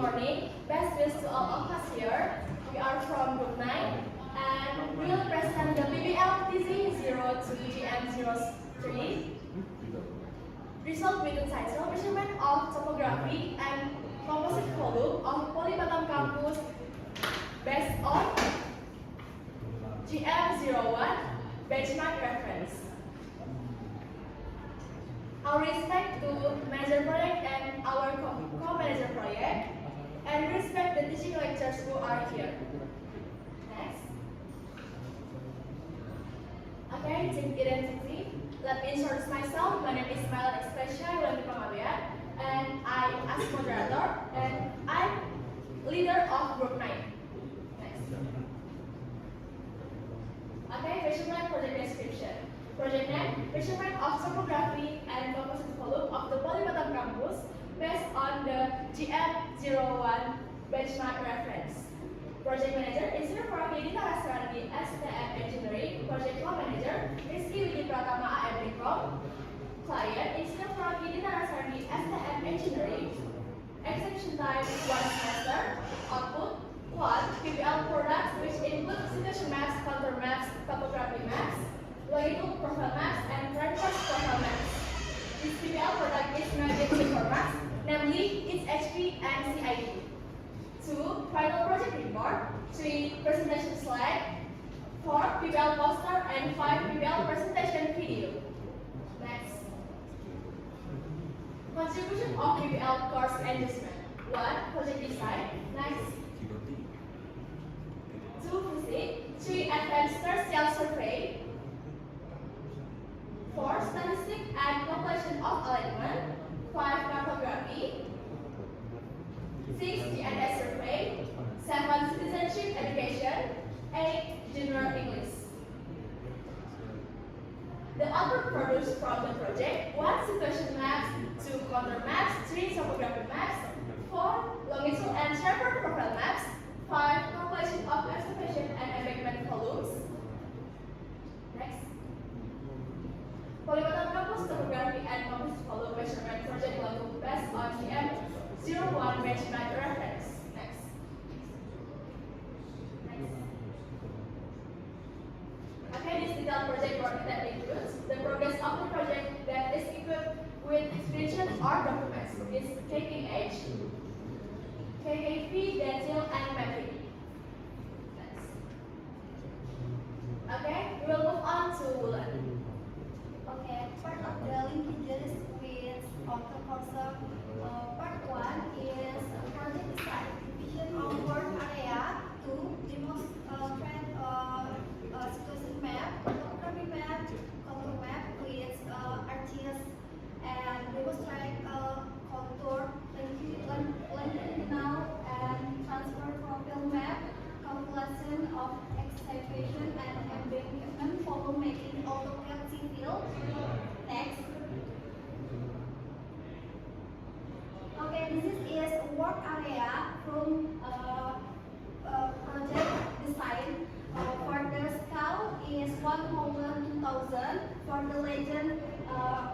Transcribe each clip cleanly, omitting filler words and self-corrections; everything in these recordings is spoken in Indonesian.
morning. Best wishes to all of us here. We are from Group 9 and we will present the BBL TZ02GM03 result with the title Measurement of Topography and Composite Volume of Polybatam Campus based on GM01 benchmark reference. Our respect to manager project and our co-manager project, and respect the teaching lecturers who are here. Next. Okay, team identity. Let me introduce myself. My name is Mailan Expressia Yulanti Pamalia, and I as moderator, and I'm leader of Group 9. Next. Okay, measurement project description. Project name, measurement of topography and composite volume of the Polybatam campus based on the GM01 benchmark reference. Project manager, Engineer Farhidi Narasarandi, STM Engineering. Project co-manager, Rizky Widi Pratama AM. Client, Engineer Farhidi Narasarandi, STM Engineering. Execution time 1 semester. Output 1. PBL products which include situation maps, contour maps, topography maps, longitude profile maps, and transverse profile maps. This PBL product is mapped in formats, namely its HP and CID. 2. Final project report. 3. Presentation slide. 4. PBL poster, and 5. PBL presentation video. Next. Contribution of PBL course adjustment. 1. Project design. Next. 2. Physics. 3. Advanced terrestrial survey. 4. Statistics and calculation of alignment. 5. Cartography. 6. GNS survey. 7. Citizenship education. 8. General English. The output produced from the project: 1. Situation maps, 2. Contour maps, 3. Topography maps, 4. Longitude and transverse profile maps, 5. Calculation of excavation and embankment volumes. Next. Polybatam Campus Topography and Composite Volume Measurement Project Logo based on GM01 benchmark reference. Next. Okay, this detailed project work that includes the progress of the project that is equipped with screenshots or documents is KKH, KKV, detail, and mapping. Next. Okay, we will move on to Wulan. Okay, part of the linkages with auto concept. Part 1 is project design, division of work area. 2. Demonstrate situation map, topography map, contour map with arches, and demonstrate contour, longitudinal and transverse profile map, calculation of excavation and embankment volume making AutoCAD civil. Next. Okay, this is work area from project design. For the scale is 1/2000. For the legend,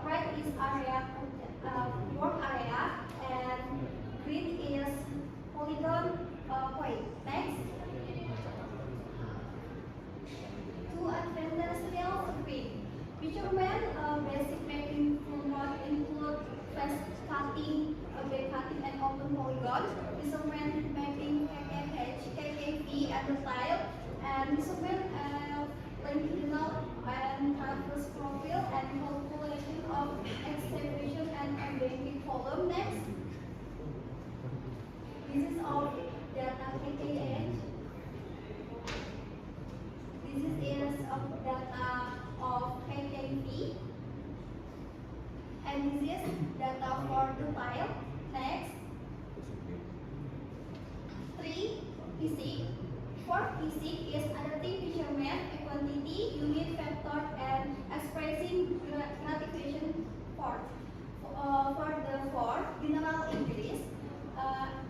red is area work area, and green is polygon point. Next. 2. Advanced scale survey. Measurement basic mapping format include face cutting, back cutting, and open polygon. Measurement mapping KKH, KKV, and the tile, and measurement longitudinal and transverse profile, and calculation of excavation and embankment volume. Next. This is all data KKH. This is of data of KKV, and this is data for the tile. Next. 3. Physics. For physics is adaptive measurement, quantity, unit vector, and expressing gravitation force. For the 4. General English.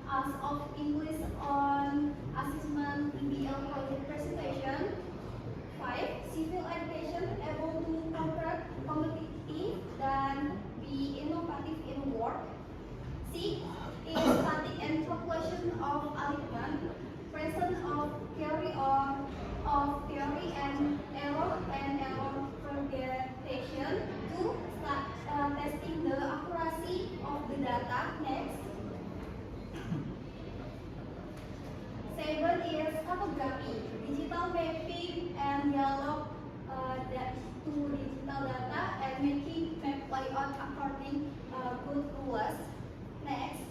As of English on assessment PBL project presentation. 5. Civil education, able to convert competitive dan be innovative in work. 6. Is static and calculation testing the accuracy of the data. Next. 7 is cartography, digital mapping and dialogue to digital data and making map layout according good rules. Next.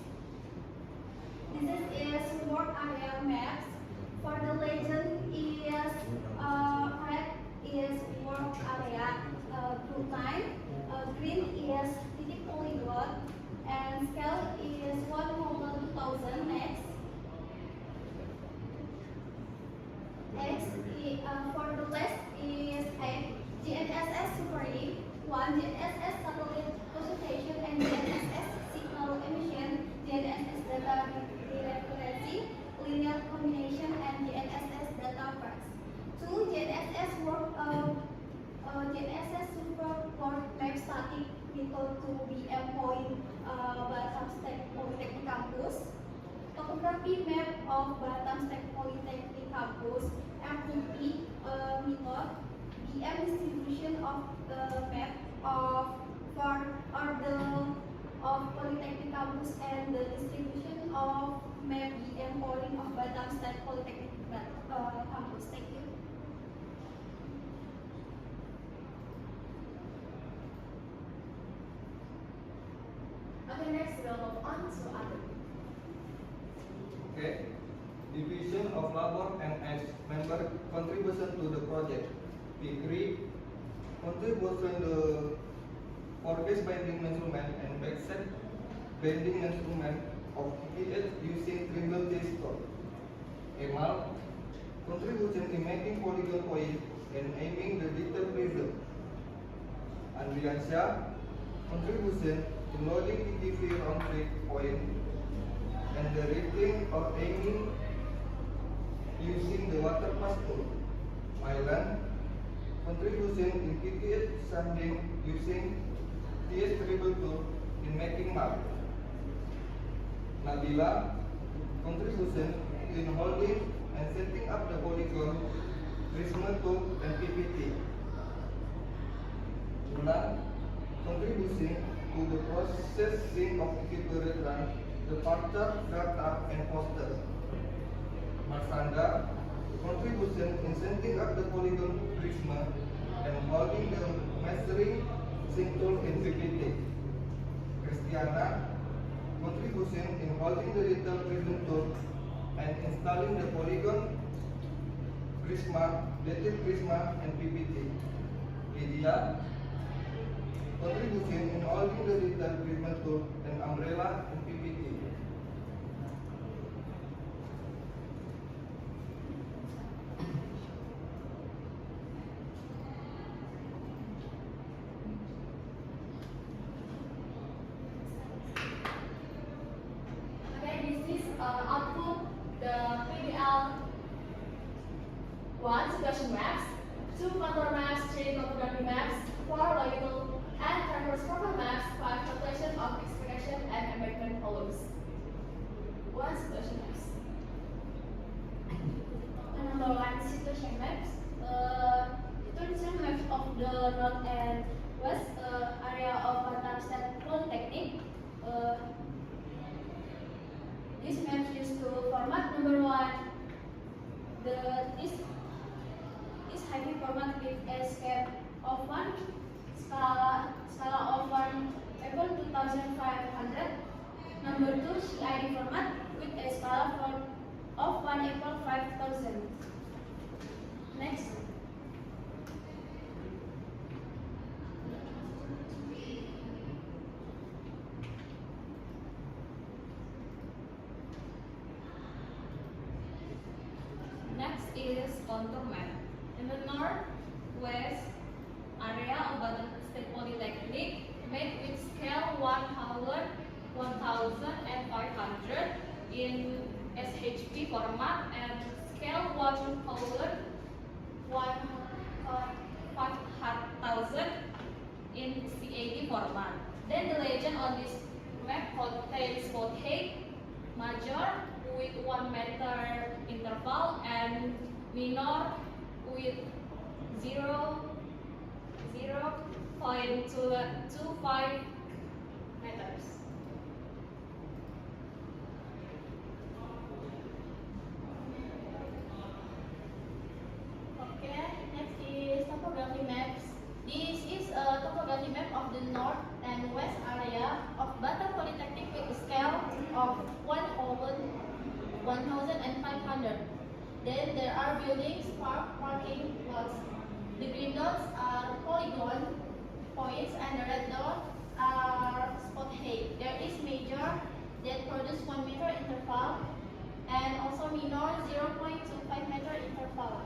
This is work area maps. For the legend is red is work area blue line, green is titik polygon, and scale is 1/2000. Next. For the list is a GNSS Supreme, one GNSS satellite consultation and GNSS signal emission, GNSS data referencing, linear combination, and GNSS data first. Two GNSS GNSS support map static method to be employed Batam State Polytechnic Campus. Topography map of Batam State Polytechnic Campus, FTP method, BM distribution of the map of for order of Polytechnic Campus and the distribution of map BM polling of Batam State Polytechnic Campus. Thank you. Okay, next we'll move on to other. Okay. Division of labor and as member contribution to the project. P3. Contribution the four-base binding instrument and backset binding instrument of PPH using triangle J-stop. Emal. Contribution in making polygon point and aiming the detail prism. Andriansha. Contribution in loading TTV round trip point and the rating or aiming using the water pass tool. Mylan. Contribution in PPH sanding using TS dribble tool in making map. Nabila. Contribution in holding and setting up the polygon, Prisma tool and PPT. Una. Contributing to the processing of equipment run, the departure, data, and poster. Marsanda. Contribution in setting up the polygon Prisma and holding the measuring sync tool in PPT. Christiana. Contribution in holding the detail prism tool and installing the polygon Prisma, detail Prisma, and PPT. Lydia. Contribution in holding the detail prism tool and umbrella and PPT. Okay, this is output the PBL 1 situation maps, 2 contour maps, 3 topography maps, 4 logical and traverse profile maps, 5 calculation of expectation and embankment follows. 1 situation maps. Number 1 situation maps. Situation maps of the north and west area of Batam State Polytechnic. This map used to format number 1. This heavy format with a scale of 1, scala of 1 equal to 2500. Number 2 CID format with a scala of 1 equal 5000. Next. Next is contour map. In the northwest area of Batam State Polytechnic, made with scale 1000, 1500 in SHP format and scale 1000, 5000 in CAD format. Then the legend on this map contains both height, major with 1 meter interval and minor with 0.25 of 1,500. Then there are buildings, parking lots. The green dots are polygon points and the red dots are spot height. There is major that produce 1 meter interval and also minor 0.25 meter interval.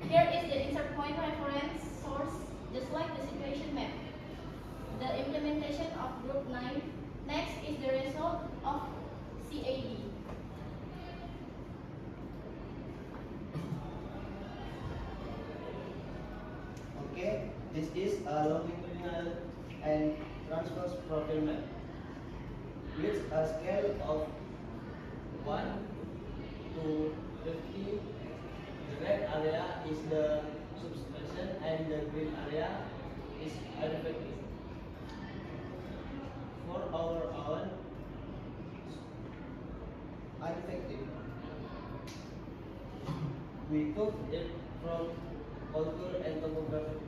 Here is the insert point reference source, just like the situation map. The implementation of group 9. Next is the result of CAD. Okay, this is a longitudinal and transverse profile map with a scale of 1 to 50. The red area is the subtraction and the green area is additive. For our own unaffected, we took it from contour and topography.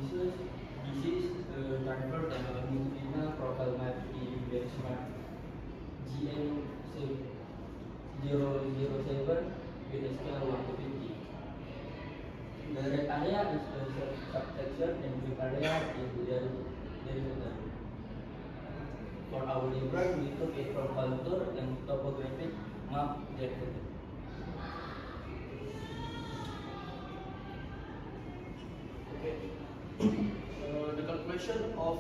This is the transfer and longitudinal profile map in benchmark GM007 with a scale 1 to 50. The red area is the subsection and green area is the derivative. For our diagram, we took it from contour and topographic map derivative. Okay. The calculation of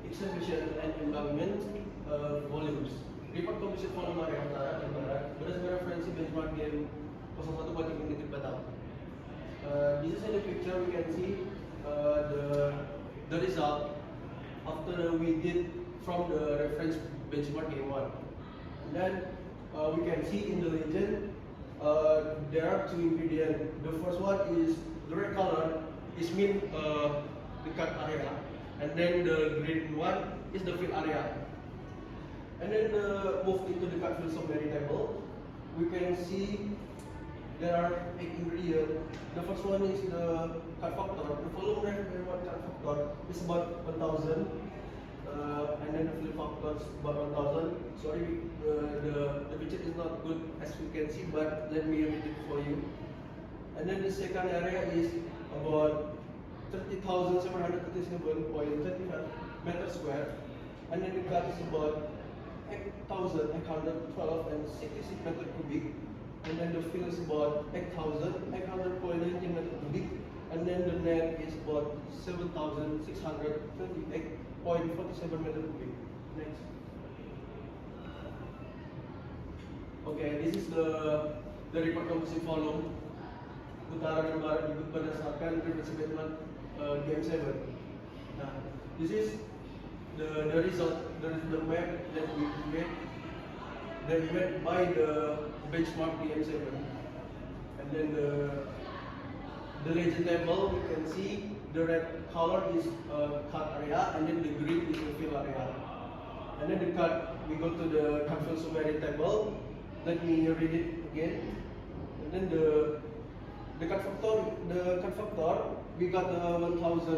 exhibition and embodiment volumes. Report composition volume area utara dan barat berdasarkan referensi benchmark game 01 banding Unit Batam. This is in the picture we can see the result after we did from the reference benchmark game 1. And then we can see in the legend there are two ingredients. The first one is the red color is mean the cut area, and then the green one is the fill area. And then move into the cut fill summary table, we can see there are 8 ingredients. The first one is the cut factor. The volume required cut factor is about 1,000, and then the fill factor is about 1,000. Sorry, the picture is not good as you can see, but let me read it for you. And then the second area is about 30,737.35 meters square, and then the cut is about 8,812 and 66 meter cubic, and then the fill is about 8,800.19 meter cubic, and then the net is about 7,628.47 meter cubic. Next. Okay, this is the report composition volume utara dan barat dibuat berdasarkan referensi benchmark game 7. Nah, this is the result, the map that we made by the benchmark game 7. And then the legend table, we can see the red color is cut area, and then the green is the fill area. And then the cut, we go to the cut fill summary table. Let me read it again. And then the cut factor, we got 1,000,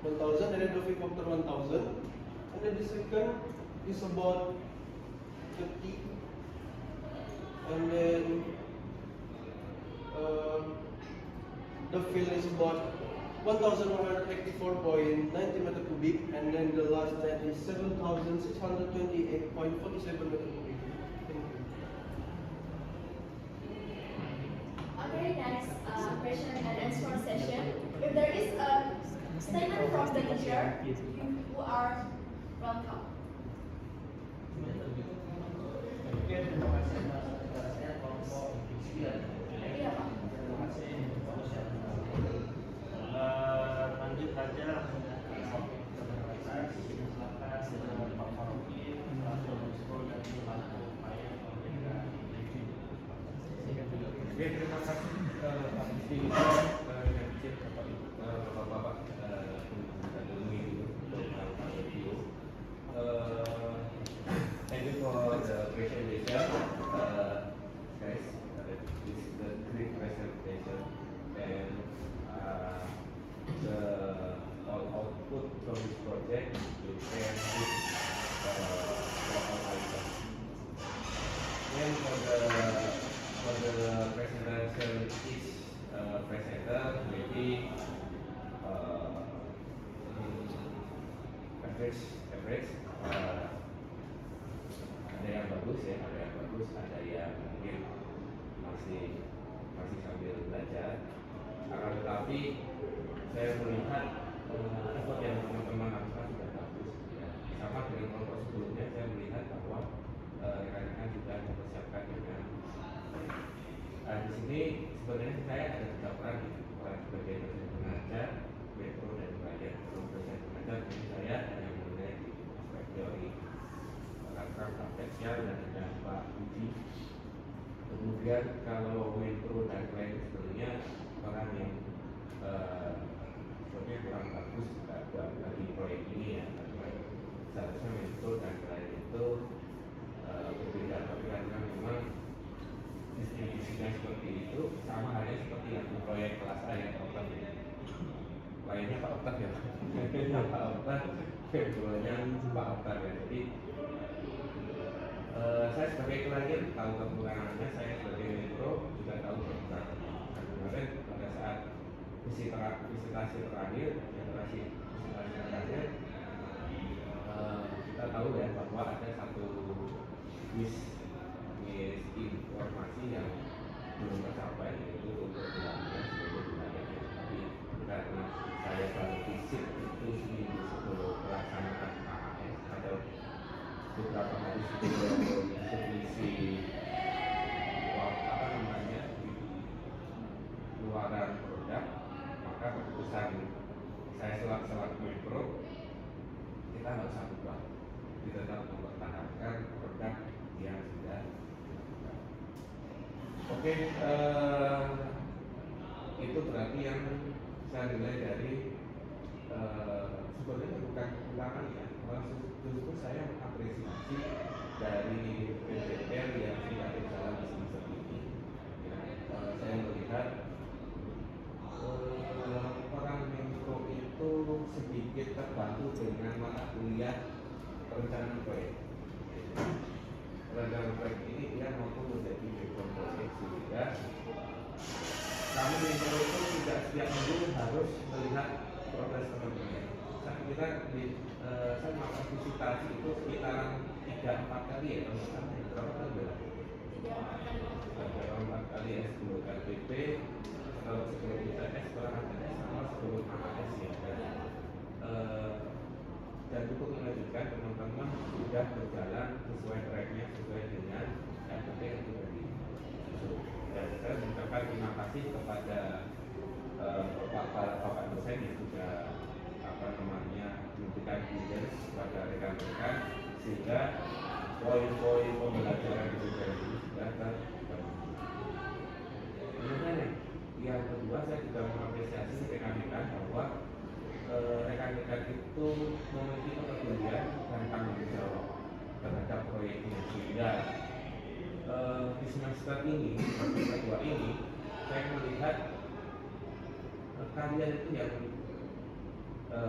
and then the fill factor 1,000. And then the second is about 50, and then the fill is about 1,184.90 meter cubic, and then the last net is 7,628.47 meter cubic. Thank you. Okay, next question and answer session. If there is a statement from the teacher, you are welcome. Oke, terima kasih atas penjelasannya kelompok 9. Iya, Pak. Lanjut saja langsung ke topik kita. Silakan dengan Pak Faruqi, Pak Yusro dan Pak Maya. Oke, terima kasih Pak Rizky dan Bapak-Bapak thank you for the presentation, guys. This is the great presentation, and the average, ada yang bagus ya, ada yang mungkin masih sambil belajar. Akan tetapi saya melihat effort yang teman-teman lakukan sudah bagus. Ya. Sama dengan kelompok sebelumnya, saya melihat bahwa rekan-rekan juga mempersiapkan dengan di sini sebenarnya saya ada 3 peran sebagai dosen pengajar, metro dan bagian dosen pengajar. Jadi saya hanya menilai di aspek teori, prakteknya dan ada Pak Budi. Kemudian kalau metro dan lain sebenarnya orang yang sebenarnya kurang bagus bagi proyek ini ya, karena seharusnya metro dan lain itu berbeda, tapi karena memang distribusinya seperti itu, sama halnya seperti yang proyek kelas A yang Pak Okta lainnya Pak Okta ya Pak Okta, keduanya Pak Okta ya. Jadi saya sebagai klien tahu kekurangannya, saya sebagai metro juga tahu kekurangannya. Kemarin pada saat visitasi terakhir, kita tahu ya bahwa ada satu informasi yang belum tercapai, yaitu untuk wilayah sebagai wilayah. Tapi karena saya baru visit itu seminggu sebelum pelaksanaan AAS, ada beberapa hari sebelum submisi keluaran produk, maka keputusan saya selaku metro, kita nggak usah ubah, kita tetap mempertahankan produk yang sudah. Oke, itu berarti yang saya nilai dari sebenarnya bukan kekurangan ya, justru saya mengapresiasi dari PPR yang sudah berjalan di semester ini. Ya, saya melihat orang metro itu sedikit terbantu dengan mata kuliah perencanaan proyek. Perencanaan proyek ini dia mampu menjadi background proyek sehingga kami metro itu tidak setiap minggu harus melihat progres teman-teman. Saya kira saya melakukan visitasi itu sekitaran 3-4 kali ya, berapa kali ya? 3-4 kali ya, sebelum KPP, sebelum ITS, setelah ATS, sama sebelum AAS ya. Dan untuk melanjutkan teman-teman sudah berjalan sesuai tracknya, sesuai dengan KPP yang sudah disusun. Dan saya mengucapkan terima kasih kepada Bapak dosen yang sudah memberikan guidance kepada rekan-rekan sehingga poin-poin pembelajaran di ini sudah terpenuhi. Kemudian yang kedua, saya juga mengapresiasi rekan-rekan bahwa rekan-rekan itu memiliki kepedulian dan tanggung jawab terhadap proyeknya sehingga di semester ini, semester kedua ini, saya melihat kalian itu yang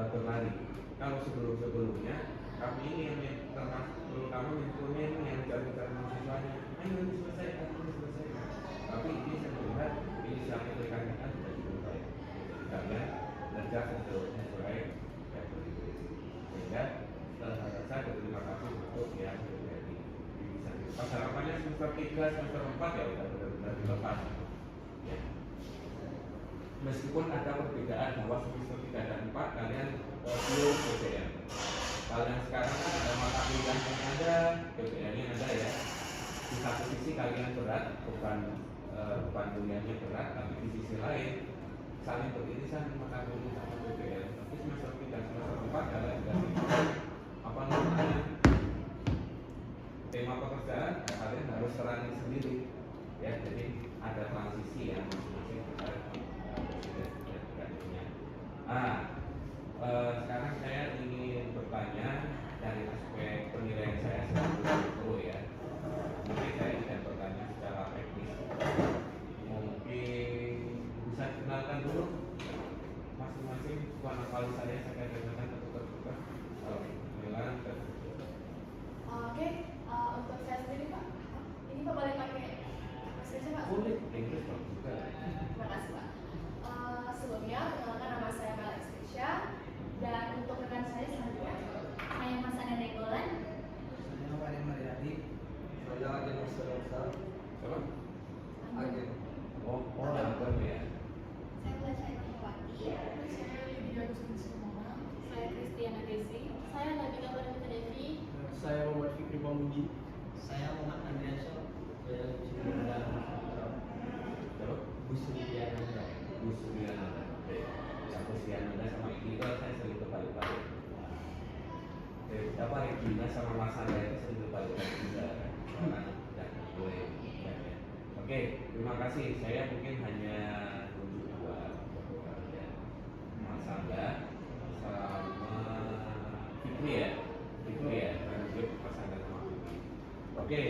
berlari. Kalau sebelumnya kami ini yang terutama instrumen yang mencari mahasiswanya, ayo ini selesai. Tapi ini saya melihat inisiatif rekan-rekan sudah cukup baik. Kalian belajar sesuai sehingga saya berterima kasih untuk yang terjadi. Pas harapannya semester 3, semester 4 ya udah benar-benar dilepas. Ya. Meskipun ada perbedaan bahwa semester 3 dan 4 kalian belum PPR. Kalau yang sekarang kan ada mata kuliah yang ada, PPR-nya ada ya. Di satu sisi kalian berat, bukan kuliahnya berat, tapi di sisi lain saling beririsan mata kuliah sama PPR. Tapi semester 3, semester 4 kalian sudah apa namanya tema pekerjaan, kalian harus serani sendiri. Ya, jadi ada transisi yang masing-masing sekarang saya ingin bertanya dari aspek penilaian saya sebagai guru ya. Mungkin saya ingin bertanya secara teknis. Mungkin bisa dikenalkan dulu masing-masing warna kali saya akan dengarkan tertukar-tukar. Oke, untuk saya sendiri Pak, ini Pak boleh pakai bahasa Indonesia Pak? Boleh, Inggris Pak. Terima kasih Pak. Sebelumnya, perkenalkan nama saya Mel Expedia dan untuk rekan saya selanjutnya Pamudi. Saya Muhammad Andriansyah dari Gus Sudiananda. Gus Sudiananda. Oke. Yang Gus Sudiananda sama Iki itu saya sering kebalik-balik. Apa Regina sama Mas Anda itu sering kebalik-balik juga kan? Karena tidak boleh. Oke, terima kasih. Saya mungkin hanya tunjuk dua ya. Mas Anda sama Fikri ya. Fikri ya. Tunjuk Mas Anda sama Fikri. Oke.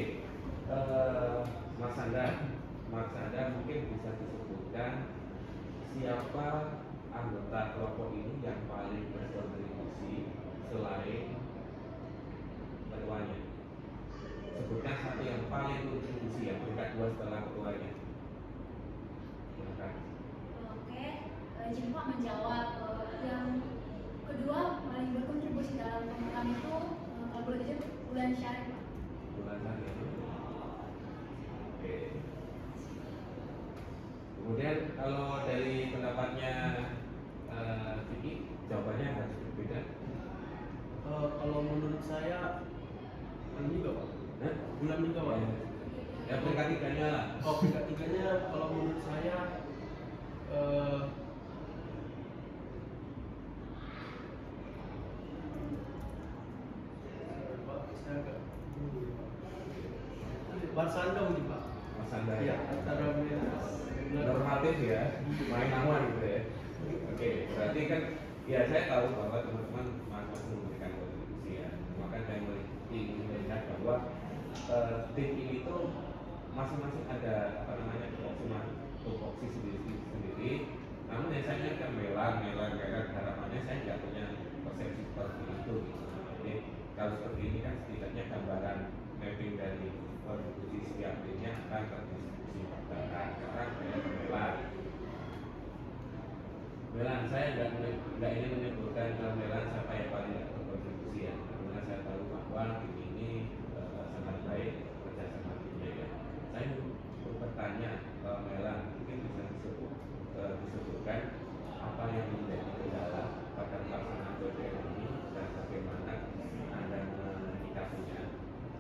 Mas Anda mungkin bisa disebutkan siapa anggota kelompok ini yang paling berkontribusi selain ketuanya. Sebutkan satu yang paling berkontribusi, yang peringkat 2 setelah ketuanya. Silakan. Oke, izin Pak menjawab. Yang kedua paling berkontribusi dalam program itu kalau boleh jujur Bulan Syarif Pak. Bulan hari ini. Oke. Kemudian kalau dari pendapatnya Vicky, jawabannya harus berbeda. Kalau menurut saya bulan juga Pak. Nah, Bulan juga Pak. ya peringkat 3-nya lah. Oh, peringkat 3-nya kalau menurut saya Pak, saya agak Barsanda mungkin Pak. Mas Anda Iya, antara normatif ya, main aman gitu ya. Oke, berarti kan ya saya tahu bahwa teman-teman masih memberikan kontribusi ya. Maka saya ingin melihat bahwa tim ini tuh masing-masing ada apa namanya tupoksi sendiri. Namun yang saya ingatkan melang harapannya saya nggak punya persepsi seperti itu. Gitu. Jadi kalau seperti ini kan setidaknya gambaran mapping dari kontribusi setiap timnya akan terdistribusi pada sekarang saya melang. Melan, saya nggak ingin menyebutkan Melan siapa yang paling berkontribusi ya, karena saya tahu bahwa tim ini sangat baik bekerja sama timnya ya. Saya mau bertanya Melan, mungkin bisa disebutkan apa yang menjadi kendala pada pelaksanaan PPN ini dan bagaimana Anda menyikapinya.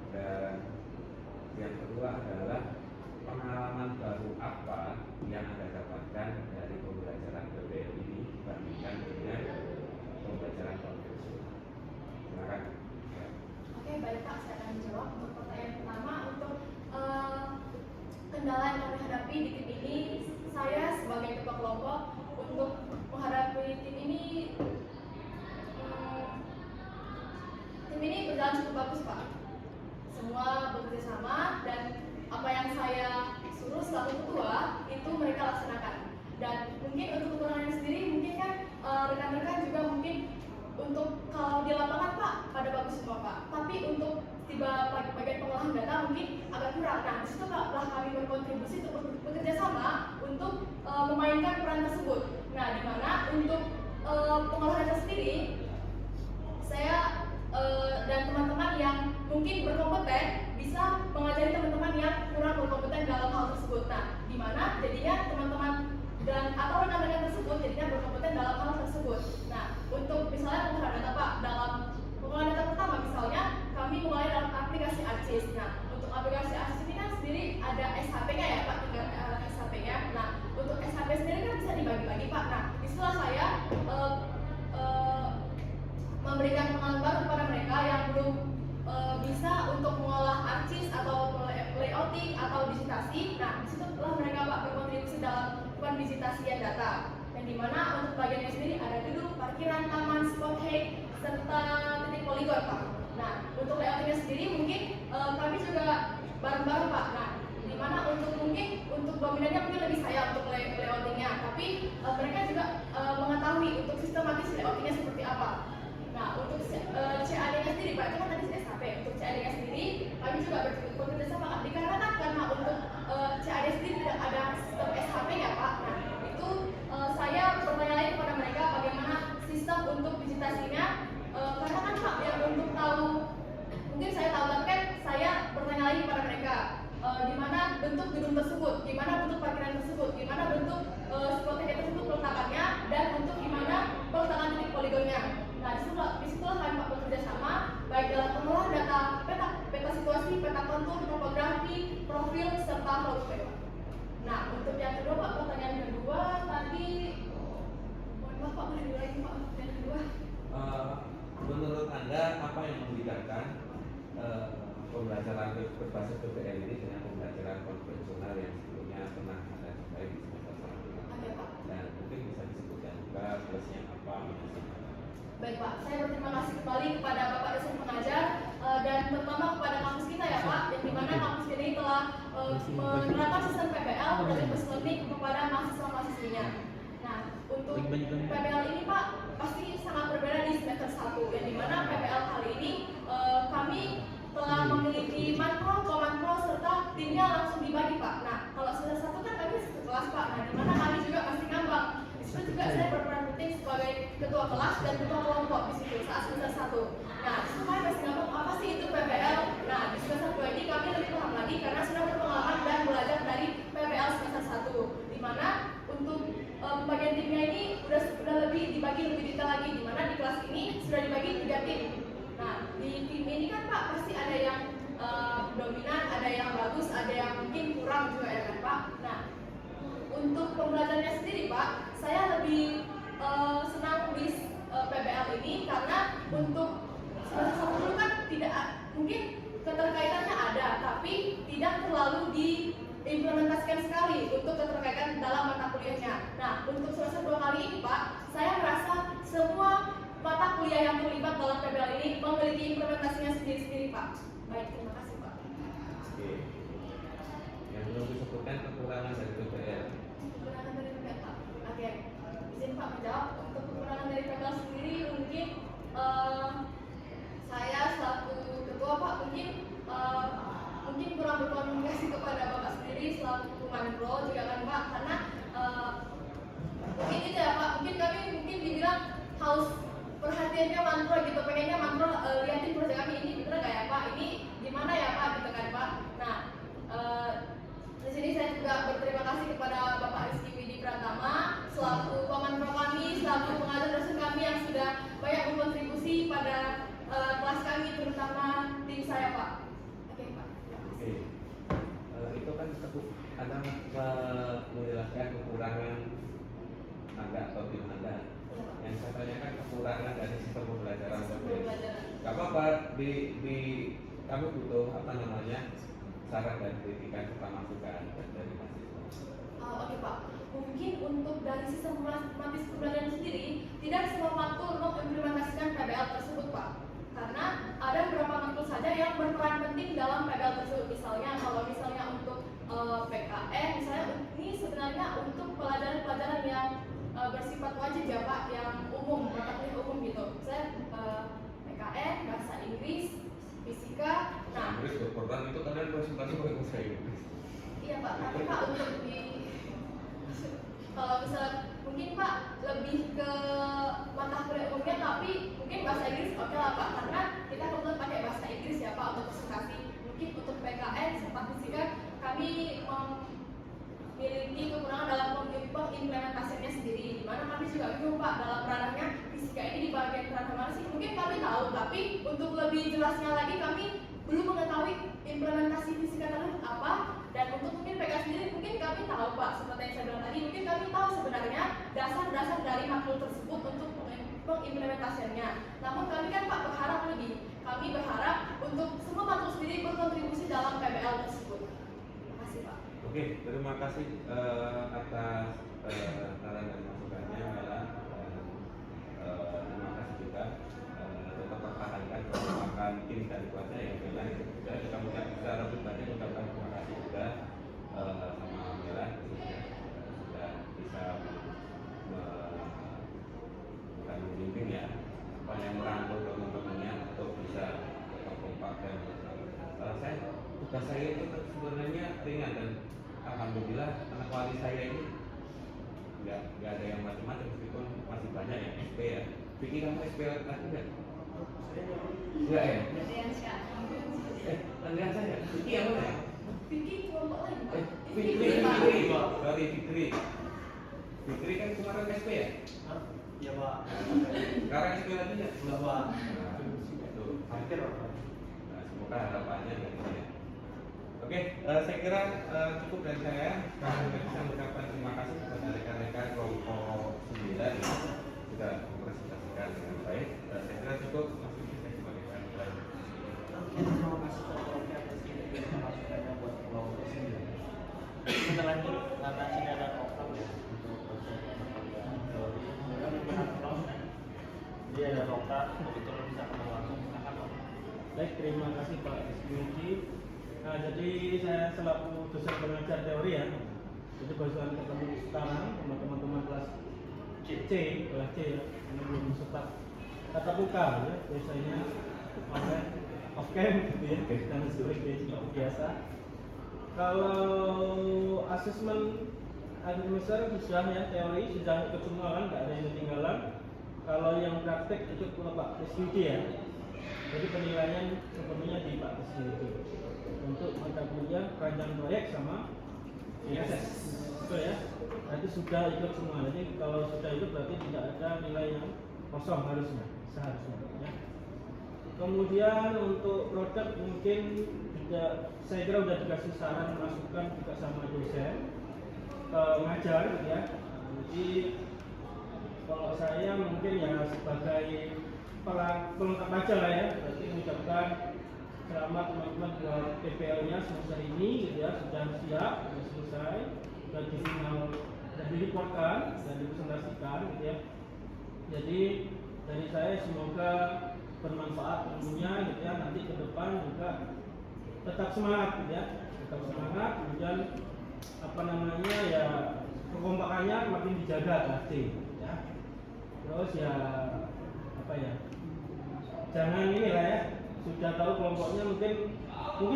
Dan yang kedua adalah pengalaman baru apa yang Anda dapatkan dari pembelajaran PPN ini dibandingkan dengan pembelajaran konvensional. Silakan. Ya. Oke, baik Pak, saya akan menjawab untuk pertanyaan pertama. Untuk kendala yang kami hadapi di tim ini, saya sebagai ketua kelompok untuk menghadapi tim ini berjalan cukup bagus Pak. Semua bekerja sama dan apa yang saya suruh selaku ketua itu mereka laksanakan. Dan mungkin untuk kekurangannya sendiri mungkin kan rekan-rekan juga mungkin untuk kalau di lapangan Pak pada bagus semua Pak. Tapi untuk tiba bagian pengolahan data mungkin agak kurang. Nah disitu lah kami berkontribusi untuk bekerja sama untuk memainkan peran tersebut. Nah di mana untuk pengolahan data sendiri saya dan teman-teman yang mungkin berkompeten bisa mengajari teman-teman yang kurang berkompeten dalam hal tersebut. Nah, di mana jadinya teman-teman dan atau rekan-rekan tersebut jadinya berkompeten dalam hal tersebut. Nah, untuk misalnya pengolahan data Pak, dalam pengolahan data pertama misalnya kami mulai dalam aplikasi ARCIS. Nah, untuk aplikasi ARCIS ini kan sendiri ada SHP-nya ya Pak, tinggal SHP-nya. Nah, untuk SHP sendiri kan bisa dibagi-bagi Pak. Nah, disitulah saya memberikan pengalaman baru kepada mereka yang belum bisa untuk mengolah ARCIS atau layouting atau digitasi. Nah, disitulah mereka Pak berkontribusi dalam pendigitasian data. Yang dimana untuk bagiannya sendiri ada gedung, parkiran, taman, spot hike, serta titik poligon Pak. Nah, untuk layoutingnya sendiri mungkin kami juga bareng-bareng Pak. Nah, dimana untuk mungkin untuk dominannya mungkin lebih saya untuk layoutingnya, tapi mereka juga mengetahui untuk sistematis layoutingnya seperti apa. Nah, untuk CAD-nya sendiri, Pak, itu kan tadi SHP. Untuk CAD-nya sendiri, kami juga bekerja sama Pak. Dikarenakan karena untuk CAD sendiri tidak ada sistem SHP ya Pak. Nah, itu saya bertanya lagi kepada mereka bagaimana sistem untuk digitasinya. Karena kan Pak, yang untuk tahu, mungkin saya tahu, tapi kan saya bertanya lagi kepada mereka gimana bentuk gedung tersebut, gimana bentuk parkiran tersebut, gimana bentuk spot tersebut peletakannya, dan untuk gimana peletakan titik poligonnya. Nah, disitulah kami Pak bekerja sama, baik dalam pengolahan data peta pembelajaran berbasis PBL ini dengan pembelajaran konvensional yang sebelumnya pernah ada baik di semester 1. Oke Pak. Dan mungkin bisa disebutkan juga plusnya apa, minusnya apa. Baik Pak, saya berterima kasih kembali kepada Bapak dosen pengajar dan terutama kepada kampus kita ya Pak, yang dimana kampus ini telah menerapkan sistem PBL project based learning kepada mahasiswa-mahasiswinya. Nah, untuk PBL ini Pak pasti sangat berbeda di semester 1, yang dimana PBL kali ini kami telah memiliki makro, komakro, serta timnya langsung dibagi Pak. Nah, kalau semester 1 kan kami satu kelas Pak, nah dimana kami juga pasti ngambang. Itu juga saya berperan penting sebagai ketua kelas dan ketua kelompok di situ saat semester 1. Nah, supaya masih ngomong apa sih itu PBL. Nah, di semester 2 ini kami lebih paham lagi karena sudah berpengalaman dan belajar dari PBL semester 1. Di mana untuk pembagian timnya ini sudah lebih dibagi lebih detail lagi, di mana di kelas ini sudah dibagi 3 tim. Nah, di tim ini kan Pak pasti ada yang dominan, ada yang bagus, ada yang mungkin kurang juga ya kan Pak. Nah, untuk pembelajarannya sendiri Pak, saya lebih senang di PBL ini karena untuk semester 1 dulu kan tidak mungkin keterkaitannya ada, tapi tidak terlalu diimplementasikan sekali untuk keterkaitan dalam mata kuliahnya. Nah, untuk semester 2 kali ini Pak, saya merasa semua mata kuliah yang terlibat dalam PBL ini memiliki implementasinya sendiri-sendiri Pak. Baik, terima kasih Pak. Oke. Yang belum disebutkan kekurangan dari PBL. Kekurangan dari PBL Pak. Oke, izin Pak menjawab. Untuk kekurangan dari PBL sendiri mungkin saya selaku ketua Pak mungkin kurang berkomunikasi kepada Bapak sendiri selaku Manpro juga kan Pak, karena mungkin itu ya Pak, mungkin kami dibilang haus perhatiannya Manpro gitu, pengennya Manpro liatin proyek kami ini bener gak ya Pak, ini gimana ya Pak gitu kan Pak. Nah, di sini saya juga berterima kasih kepada Bapak Rizky Widi Pratama selaku Manpro kami, selaku pengajar dosen kami yang sudah banyak berkontribusi pada kelas kami, terutama tim saya Pak. Oke Pak. Oke. Itu kan Anda menjelaskan kekurangan Anda atau tim Anda. Yang saya tanyakan kekurangan dari sistem pembelajaran PBL. Gak apa-apa, kami butuh saran dan kritikan serta masukan dari mahasiswa. Oke Pak, mungkin untuk dari sistem matematis pembelajaran sendiri tidak semua matkul mengimplementasikan PBL tersebut Pak, karena ada beberapa matkul saja yang berperan penting dalam PBL tersebut. Misalnya kalau untuk PKN, misalnya ini sebenarnya untuk pelajaran-pelajaran yang bersifat wajib ya Pak, yang umum, mata kuliah umum gitu. Saya PKN, bahasa Inggris, fisika. Nah, Inggris berperan itu kalian presentasi pakai bahasa Inggris. iya Pak, tapi Pak untuk kalau misal mungkin Pak lebih ke mata kuliah umumnya, tapi mungkin bahasa Inggris oke lah Pak, karena kita kebetulan pakai bahasa Inggris ya Pak untuk presentasi. Mungkin untuk PKN serta fisika kami memiliki kekurangan dalam pengimplementasinya sendiri, di mana kami juga bingung Pak dalam ranahnya fisika ini di bagian ranah mana sih? Mungkin kami tahu, tapi untuk lebih jelasnya lagi kami belum mengetahui implementasi fisika tersebut apa. Dan untuk mungkin PK sendiri mungkin kami tahu Pak, seperti yang saya bilang tadi, mungkin kami tahu sebenarnya dasar-dasar dari matkul tersebut untuk pengimplementasiannya. Namun kami kan Pak berharap lebih. Kami berharap untuk semua matkul sendiri berkontribusi dalam PBL tersebut. Terima kasih Pak. Oke, terima kasih atas saran dan masukannya, Mela. Terima kasih juga tetap pertahankan kekompakan tim dan keluarga yang lain. Kita secara pribadi mengucapkan terima kasih juga sama Mela sudah bisa bukan memimpin ya, apa yang merangkul teman-temannya untuk bisa tetap kompak dan tugas saya itu sebenarnya ringan dan alhamdulillah anak wali saya ini nggak ada yang macam-macam meskipun masih banyak yang SP ya. Pikir kamu SP lagi nggak? Enggak ya? Andrean saya. Fikri yang mana ya? Fikri kelompok lain Pak. Fikri. Fikri kan kemarin SP ya? Iya Pak. Sekarang SP lagi ya? Enggak Pak. Itu hampir Pak. Nah, semoga harapannya gitu ya. Oke, saya kira cukup dari saya. Kami bisa mengucapkan terima kasih kepada rekan-rekan kelompok 9 yang sudah mempresentasikan dengan baik. Saya kira cukup. Masih bisa sebagai Oke, terima kasih. Jadi ada Roka, kebetulan bisa ketemu langsung, silakan Pak. Baik, terima kasih Pak Rizky. Nah, jadi saya selaku dosen pengajar teori ya. Jadi barusan ketemu sekarang sama teman-teman kelas kelas C ya, ini belum sempat tatap muka ya, biasanya online off cam gitu ya, dan sebagainya biasa. Kalau asesmen akhir semester sudah ya, teori sudah ikut semua kan, nggak ada yang ketinggalan. Kalau yang praktek ikut ke Pak Rizky ya. Jadi penilaian sepenuhnya di Pak Rizky untuk mata kuliah perancangan proyek sama ISS, betul ya. Nanti sudah ikut semua. Jadi kalau sudah ikut berarti tidak ada nilai yang kosong harusnya, seharusnya. Ya. Kemudian untuk produk mungkin juga saya kira sudah dikasih saran masukan juga sama dosen ngajar gitu ya. Jadi kalau saya mungkin ya sebagai pelengkap aja lah ya. Berarti mengucapkan selamat teman-teman buat PPL-nya semester ini gitu ya, sudah siap, sudah selesai, sudah di final, sudah direportkan, sudah dipresentasikan gitu ya. Jadi dari saya semoga bermanfaat ilmunya gitu ya, nanti ke depan juga tetap semangat gitu ya, tetap semangat, kemudian apa namanya ya, kekompakannya makin dijaga pasti ya. Terus ya apa ya, jangan ini lah ya, sudah tahu kelompoknya mungkin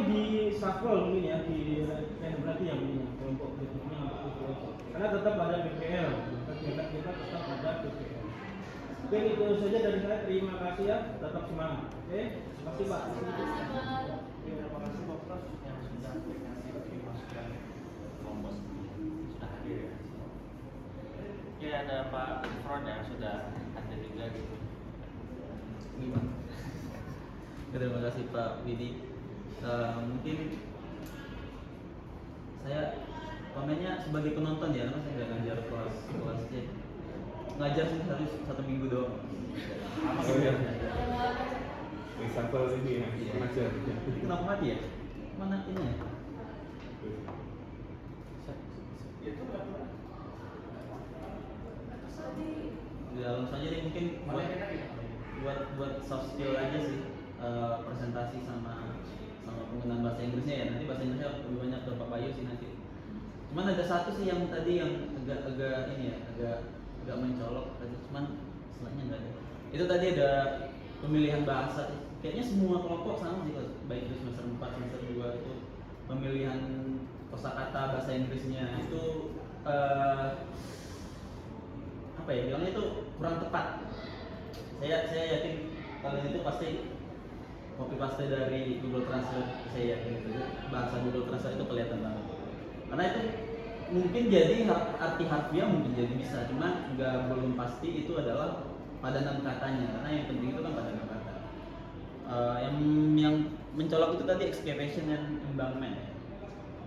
di shuffle mungkin ya, di berarti yang ini kelompok berikutnya karena tetap ada BPL, kegiatan kita tetap ada BPL. Oke, itu saja dari saya, terima kasih ya, tetap semangat. Oke, terima kasih Pak. Terima kasih Pak. Terima kasih Pak Prof yang sudah kasih masukan kelompok sudah hadir ya. Oke, ada Pak Front yang sudah hadir juga gitu. Terima kasih Pak Widi. Mungkin saya komennya sebagai penonton ya, karena saya nggak ngajar kelas C. Ngajar sih satu minggu doang. Oh iya. Example ini ya, pengajar. Kenapa mati ya? Mana ini ya? Ya langsung aja deh, mungkin buat soft skill aja sih, presentasi sama penggunaan bahasa Inggrisnya ya. Nanti bahasa Inggrisnya lebih banyak ke Pak Bayu sih nanti. Cuman ada satu sih yang tadi yang agak ini ya, agak mencolok tadi, cuman setelahnya enggak ada. Itu tadi ada pemilihan bahasa. Kayaknya semua kelompok sama sih, baik itu semester 4, semester 2 itu pemilihan kosakata bahasa Inggrisnya itu apa ya, bilangnya itu kurang tepat. Saya yakin kalian itu pasti copy paste dari Google Translate, saya yakin itu bahasa Google Translate itu kelihatan banget. Karena itu mungkin jadi arti harfiah mungkin jadi bisa, cuma belum pasti itu adalah padanan katanya, karena yang penting itu kan padanan kata. Yang mencolok itu tadi excavation and embankment.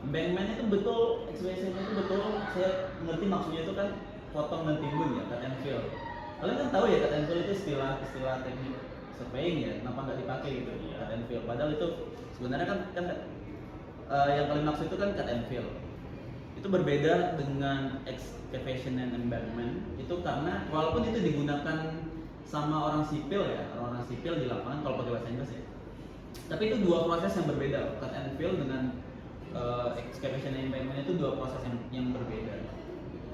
Embankment itu betul, excavation itu betul, saya mengerti maksudnya itu kan potong dan timbun ya, cut and fill. Kalian kan tahu ya, cut and fill itu istilah teknik surveying ya, kenapa nggak dipakai gitu, cut and fill. Padahal itu sebenarnya kan yang kalian maksud itu kan cut and fill. Itu berbeda dengan excavation and embankment itu karena walaupun itu digunakan sama orang sipil ya, orang sipil di lapangan kalau pakai bahasa Inggris ya, tapi itu dua proses yang berbeda. Cut and fill dengan excavation and embankment itu dua proses yang berbeda.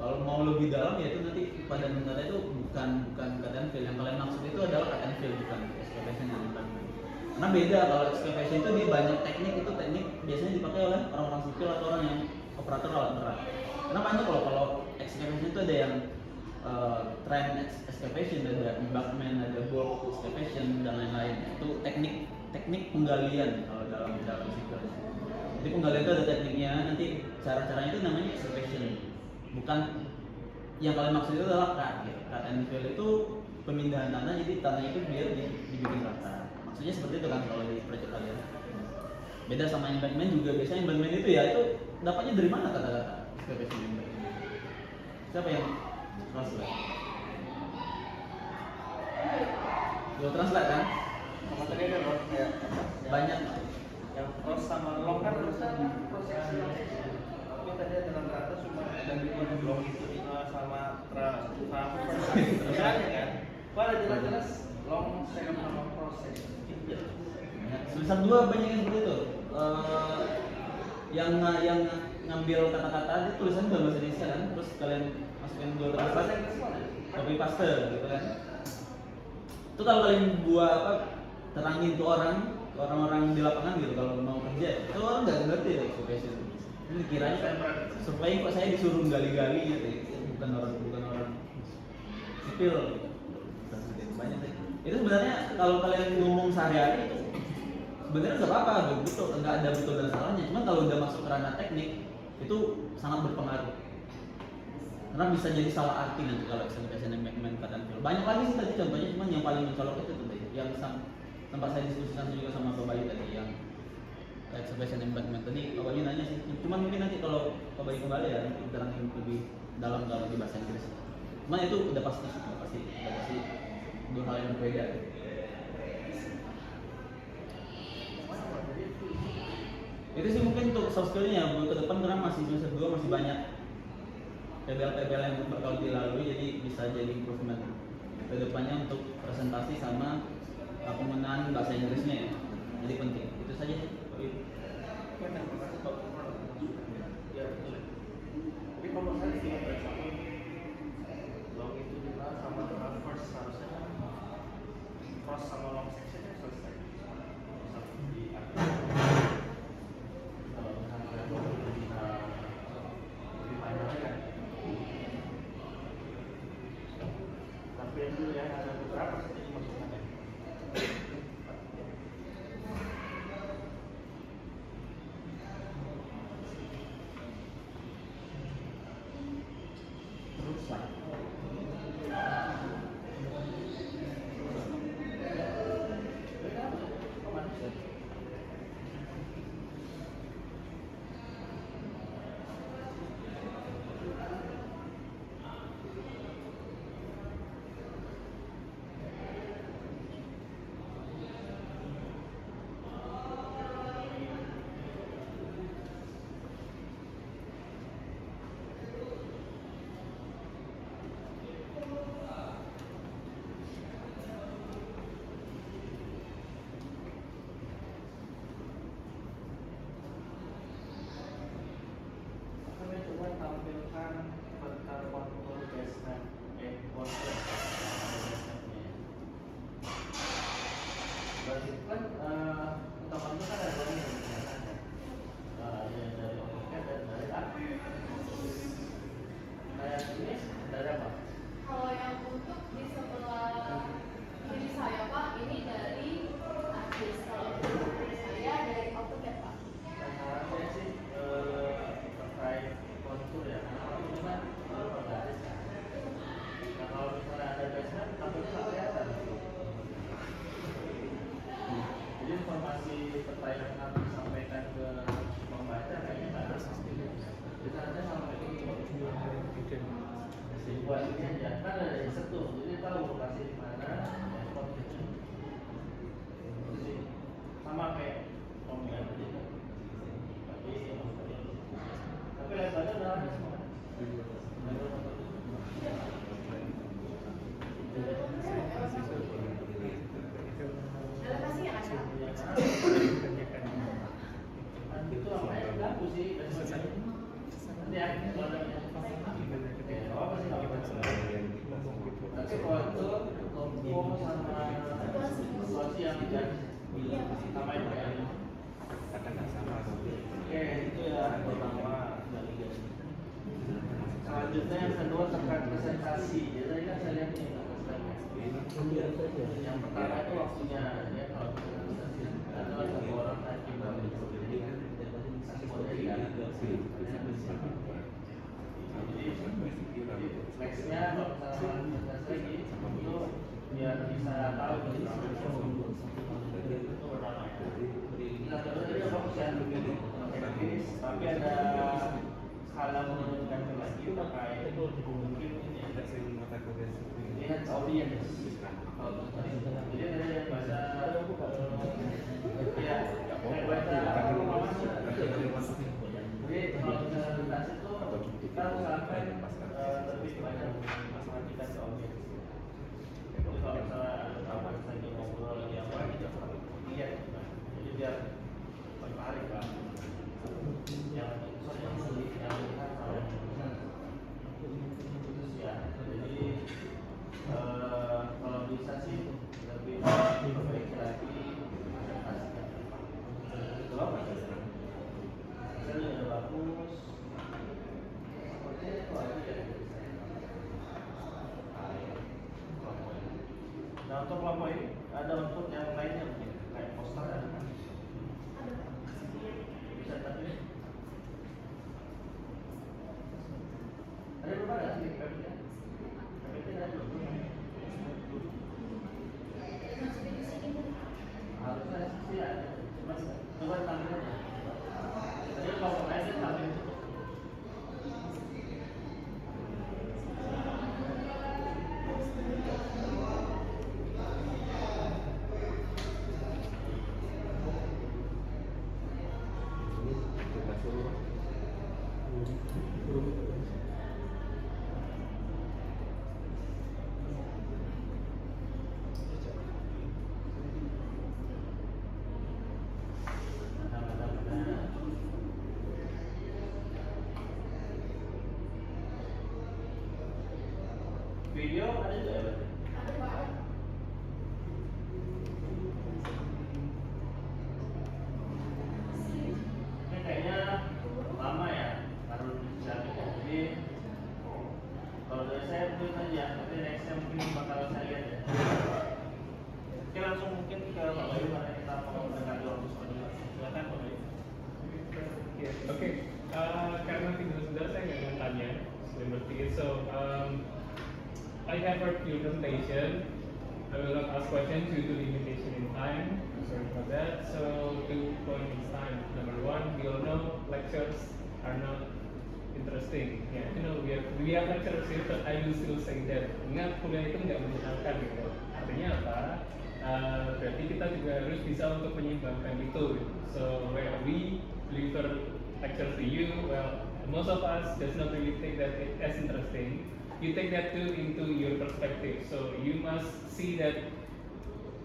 Kalau mau lebih dalam ya itu nanti padanan kata itu bukan cut and fill. Yang kalian maksud itu adalah cut and fill, bukan excavation and embankment. Karena beda, kalau excavation itu di banyak teknik, itu teknik biasanya dipakai oleh orang-orang sipil atau orang yang operator alat berat. Kenapa banyak kalau excavation itu ada yang trend excavation, ada embankment, ada bulk excavation dan lain-lain. Itu teknik penggalian kalau dalam sipil. Jadi penggalian itu ada tekniknya, nanti cara-caranya itu namanya excavation. Bukan yang kalian maksud itu adalah cut and fill itu pemindahan tanah, jadi tanah itu biar dibikin rata. Maksudnya seperti itu kan kalau di proyek kalian. Beda sama embankment juga, biasanya embankment itu ya itu dapatnya dari mana kata-kata excavation embankment? Siapa yang translate? Google Translate kan? Sama tadi ada loh ya. Banyak. Yang cross sama long kan prosesnya. Tapi tadi ada rata-rata cuma dan di long itu sama transfer kan? Wah, jelas-jelas long second process. Semester 2 banyak yang seperti itu. Yang ngambil kata-kata itu tulisan dalam bahasa Indonesia kan, terus kalian masukin dua bahasa copy paste gitu kan. Itu kalau kalian buat apa, terangin ke orang-orang di lapangan gitu kalau mau kerja, itu orang nggak ngerti ya expression. Ini kiranya supaya kok saya disuruh gali-gali gitu, bukan orang sipil. Banyak sih. Itu sebenarnya kalau kalian ngomong sehari-hari itu sebenarnya nggak apa-apa, betul, nggak ada betul dan salahnya. Cuman kalau udah masuk ke ranah teknik itu sangat berpengaruh. Karena bisa jadi salah arti nanti kalau expression embankment pattern fill. Banyak lagi sih tadi contohnya, cuman yang paling mencolok itu tadi yang sempat saya diskusikan juga sama Pak Bayu tadi yang expression embankment tadi. Pak Bayu nanya sih, cuman mungkin nanti kalau Pak Bayu kembali ya nanti terangin lebih dalam kalau di bahasa Inggris. Cuman itu udah pasti dua hal yang berbeda. Itu sih mungkin untuk soft skill-nya buat ke depan karena masih semester 2 masih banyak PBL yang bakal dilalui, jadi bisa jadi improvement ke depannya untuk presentasi sama penggunaan bahasa Inggrisnya ya. Jadi penting. Itu saja sih. Ya betul. Tapi kalau saya sih long itu juga sama dengan first harusnya cross sama long sectionnya selesai. Di akhir. Kalau misalnya lebih panjang lagi kan. Tapi yang dulu ya ada beberapa saja masukannya. Kalau yang untuk di sebelah kiri saya Pak, ini dari Artis. Kalau dari saya dari AutoCAD Pak. Saya sih terkait kontur ya, karena ini kan baru ada. Nah kalau misalnya ada basement, tampilnya nggak kelihatan. Jadi informasi detail yang kami sampaikan ke pembaca kayaknya nggak ada. Bisa aja sampai ke buat ini aja, kan ada yang satu, jadi tahu lokasi di mana, spot itu. Jadi sama kayak pemilihan tadi. Tapi lebarnya udah ada semua. Elevasi yang ada. Itu namanya ganggu sih. Nanti ya, kalau ada apa sih nggak apa-apa. Tapi kalau itu lompong sama situasi yang tidak sama yang kayak ini. Oke, itu ya pertama. Selanjutnya yang kedua terkait presentasi. Jadi kan saya lihat nih yang pertama itu waktunya ya kalau presentasi ada satu orang hakim jadi nextnya kalau misalnya presentasi lagi itu biar bisa tahu itu pertama ya. Nah terus tadi fokus ya teknis, tapi ada skala menurunkan lagi terkait mungkin ini lihat audiens. Jadi ada yang baca ya yang baca jadi kalau misalnya presentasi itu kita usahakan lebih banyak memperhatikan audiens. Jadi kalau misalnya untuk kelompok ini ada untuk yang lainnya mungkin kayak poster ada kan? Bisa tadi. Ada berapa ada di PPT? PPT ada belum? Harusnya sih ada. Coba tampilin ya. Tadi kelompok lain dia tampilin. Kita suruh Video ada juga ya? Berarti? Ada Pak. Ini kayaknya lama ya baru dicari. Jadi kalau dari saya mungkin aja, tapi nextnya mungkin bakal saya lihat ya. Oke langsung mungkin ke Pak Bayu karena kita mau mendengar dulu sebenarnya. Silakan Pak Bayu. Oke, karena tidak sudah saya nggak akan tanya seperti itu. So, I have heard your presentation. I will not ask questions due to limitation in time. I'm sorry for that. So, 2 points in time. Number 1, we all know lectures are not interesting. Yeah, you know, we have lectures here, but I will still say that. Ingat, kuliah itu nggak menyenangkan gitu. Artinya apa? Berarti kita juga harus bisa untuk menyeimbangkan itu. So, where we deliver lectures to you, well, most of us does not really take that as interesting. You take that too into your perspective. So you must see that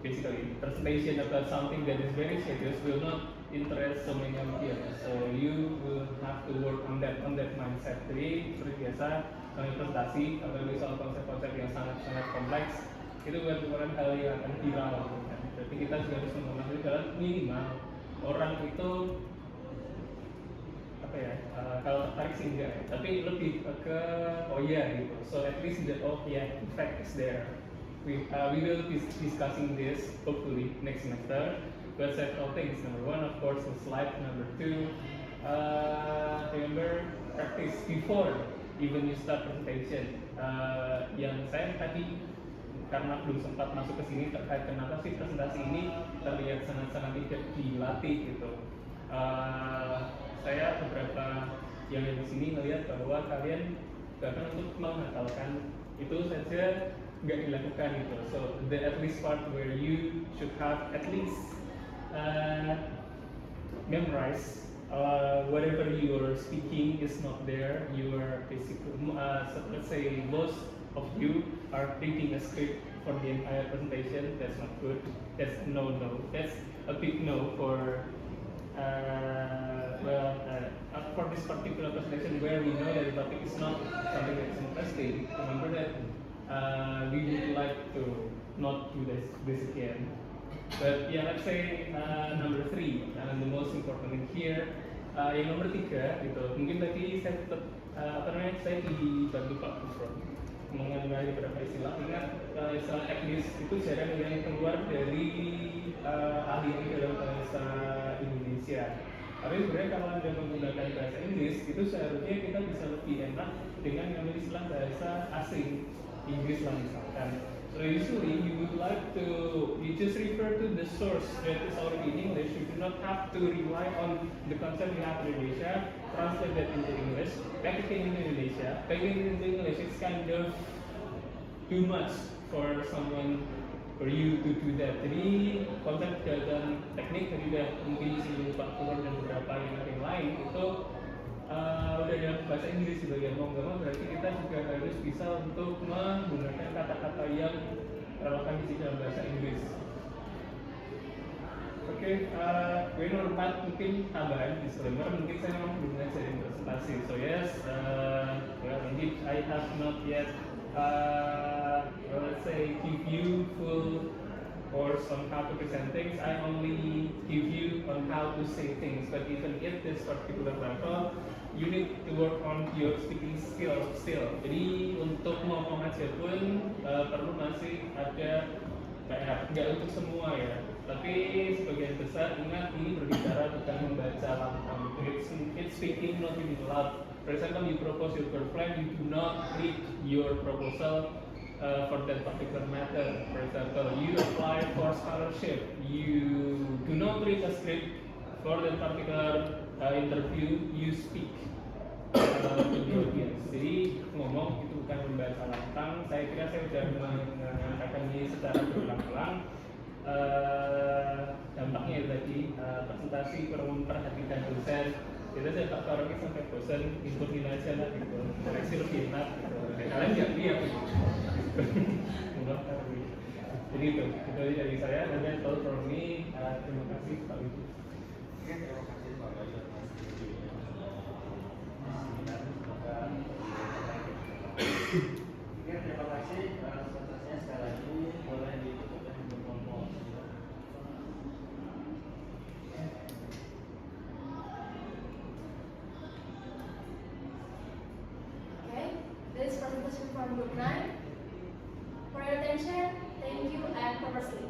basically presentation about something that is very serious will not interest so many of you. So you will have to work on that mindset. Jadi seperti biasa kami presentasi, apalagi soal konsep-konsep yang sangat kompleks, itu bukan hal yang akan viral. Kan? Berarti kita juga harus memahami dalam minimal orang itu apa ya, kalau tertarik sih enggak, tapi lebih ke oh ya gitu. So at least the oh yeah effect is there. We will be discussing this hopefully next semester. But several things. Number 1, of course, the slide. Number 2, remember practice before even you start presentation. Yang saya tadi karena belum sempat masuk ke sini terkait kenapa sih presentasi ini terlihat sangat-sangat tidak dilatih gitu. Saya beberapa yang di sini melihat bahwa kalian bahkan untuk menghafalkan itu saja nggak dilakukan gitu. So the at least part where you should have at least memorize whatever you are speaking is not there. You are basically so let's say most of you are reading a script for the entire presentation. That's not good. That's no. That's a big no for for this particular presentation where we know that the topic is not something that's interesting. Remember that we would like to not do this again. But yeah, let's say number 3, and the most important thing here, yang nomor 3 gitu. Mungkin tadi saya tetap saya dibantu Pak Gufron mengenai beberapa istilah. Ingat istilah teknis itu jarang yang keluar dari ahli dalam bahasa Indonesia. Tapi sebenarnya kalau Anda menggunakan bahasa Inggris, itu seharusnya kita bisa lebih enak dengan mengambil istilah bahasa asing, Inggris lah misalkan. So usually you would like to, you just refer to the source that is already in English. You do not have to rely on the concept you have in Indonesia, translate that into English, back it into Indonesia. Back it into English, it's kind of too much for someone, for you to do that. Jadi konsep dan teknik tadi udah mungkin disinggung Pak Pur dan beberapa yang lain itu udah dalam bahasa Inggris di bagian mau nggak mau, berarti kita juga harus bisa untuk menggunakan kata-kata yang relevan di dalam bahasa Inggris. Oke, poin nomor 4 mungkin tambahan disclaimer, mungkin saya memang belum ngajarin presentasi. So yes, well indeed I have not yet let's say give you full course on how to present things. I only give you on how to say things. But even at this particular level, you need to work on your speaking skills still. Jadi untuk ngomong aja pun perlu masih ada kayak nggak untuk semua ya, tapi sebagian besar ingat ini berbicara bukan membaca lantang. It's speaking not reading aloud. For example, you propose your plan, you do not read your proposal for that particular matter. For example, you apply for scholarship, you do not read a script for that particular interview, you speak to the audience. Jadi ngomong itu bukan membaca lantang. Saya kira saya sudah mengatakan ini secara berulang-ulang. Dampaknya itu tadi presentasi kurang memperhatikan dosen. Kita saya tak orangnya sampai bosan, input nilai aja lah gitu. Seleksi lebih enak gitu. Kalian nggak lihat gitu. Jadi itu aja dari saya. Dan that's all from me. Terima kasih Pak Widu. Oke, terima kasih Pak Bayu. Oke, terima kasih. Presentasinya sekali lagi boleh ditutup dan berkelompok. Okay, this is presentation from Group 9. For your attention, thank you and conversely.